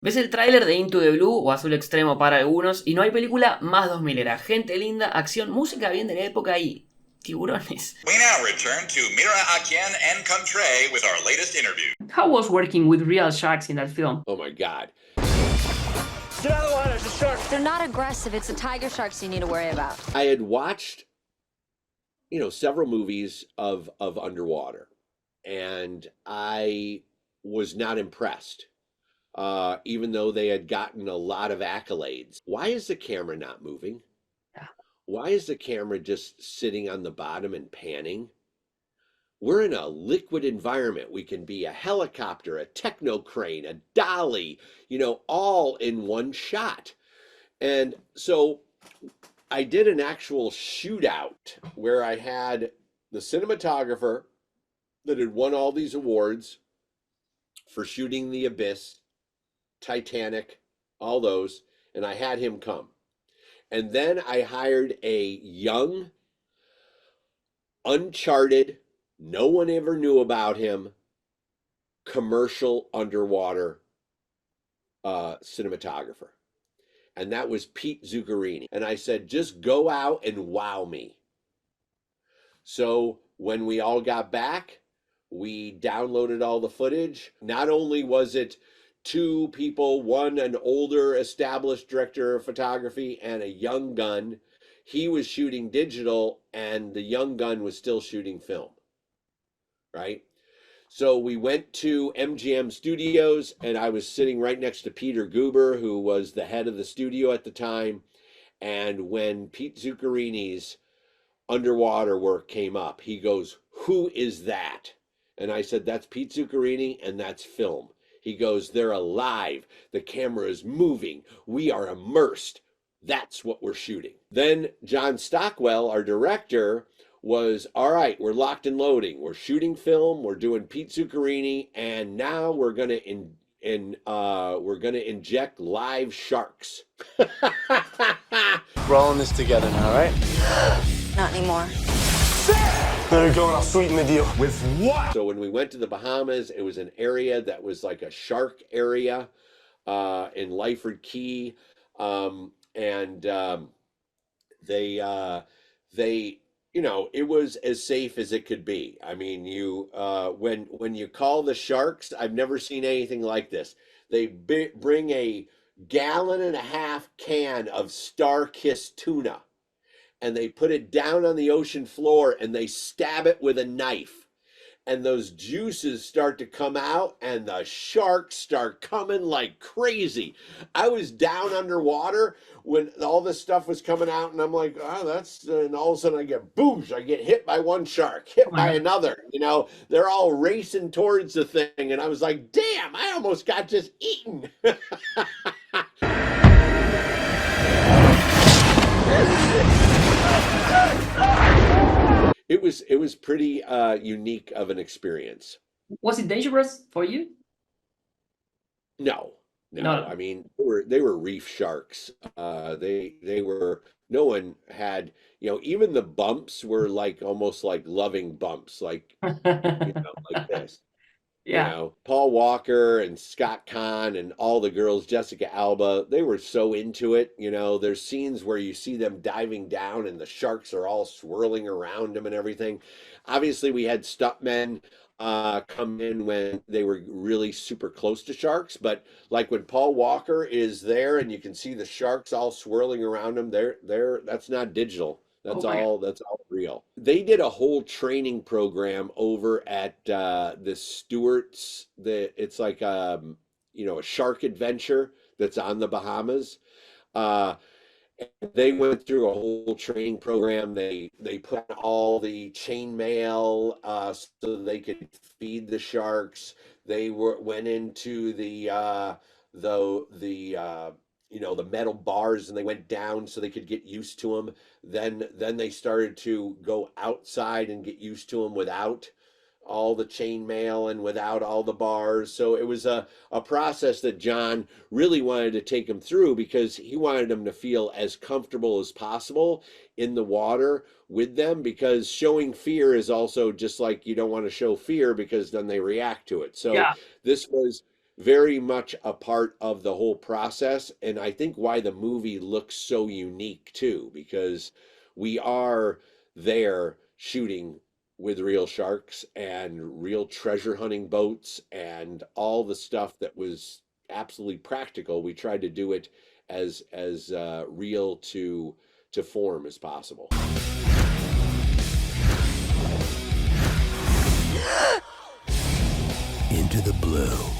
Ves el tráiler de Into the Blue o Azul Extremo para algunos y no hay película más 2000era. Gente linda, acción, música bien de la época y tiburones. We now return to Mira Akien and Contre with our latest interview. How was working with real sharks in that film? Oh my God. Get out of the water, there's a shark. They're not aggressive. It's the tiger sharks you need to worry about. I had watched, several movies of underwater, and I was not impressed. Even though they had gotten a lot of accolades. Why is the camera not moving? Yeah. Why is the camera just sitting on the bottom and panning? We're in a liquid environment. We can be a helicopter, a techno crane, a dolly, all in one shot. And so I did an actual shootout where I had the cinematographer that had won all these awards for shooting The Abyss, Titanic, all those, and I had him come. And then I hired a young, uncharted, no one ever knew about him, commercial underwater cinematographer. And that was Pete Zuccherini. And I said, just go out and wow me. So when we all got back, we downloaded all the footage. Not only was it two people, one an older established director of photography and a young gun. He was shooting digital and the young gun was still shooting film, right? So we went to MGM Studios and I was sitting right next to Peter Guber, who was the head of the studio at the time. And when Pete Zuccherini's underwater work came up, he goes, "Who is that?" And I said, "That's Pete Zuccherini and that's film." He goes, "They're alive. The camera is moving. We are immersed. That's what we're shooting." Then John Stockwell, our director, was, "All right, we're locked and loading. We're shooting film. We're doing Pete Zuccherini, and now we're gonna inject live sharks." We're all in this together now, right? Not anymore. There we go, and I'll sweeten the deal. With what? So when we went to the Bahamas, it was an area that was like a shark area in Lyford Key, and they it was as safe as it could be. I mean, when you call the sharks, I've never seen anything like this. They bring a 1.5 gallon can of Star-Kissed tuna, and they put it down on the ocean floor and they stab it with a knife. And those juices start to come out and the sharks start coming like crazy. I was down underwater when all this stuff was coming out and I'm like, oh, and all of a sudden I get boosh, I get hit by one shark, hit by another, they're all racing towards the thing. And I was like, damn, I almost got just eaten. It was pretty unique of an experience. Was it dangerous for you? No. No. I mean, they were reef sharks. They were. No one had. Even the bumps were like almost like loving bumps, like like this. Yeah. Paul Walker and Scott Kahn and all the girls, Jessica Alba, they were so into it. There's scenes where you see them diving down and the sharks are all swirling around them and everything. Obviously, we had stuntmen come in when they were really super close to sharks, but like when Paul Walker is there and you can see the sharks all swirling around him, that's not digital. That's all real. They did a whole training program over at the Stewart's. It's like a shark adventure that's on the Bahamas. They went through a whole training program. They put on all the chain mail so they could feed the sharks. They went into the the metal bars and they went down so they could get used to them. Then they started to go outside and get used to them without all the chain mail and without all the bars. So it was a process that John really wanted to take them through because he wanted them to feel as comfortable as possible in the water with them, because showing fear is also just like you don't want to show fear because then they react to it. So Yeah. this was very much a part of the whole process, and I think why the movie looks so unique too, because we are there shooting with real sharks and real treasure hunting boats and all the stuff that was absolutely practical. We tried to do it as real to form as possible. Into the blue.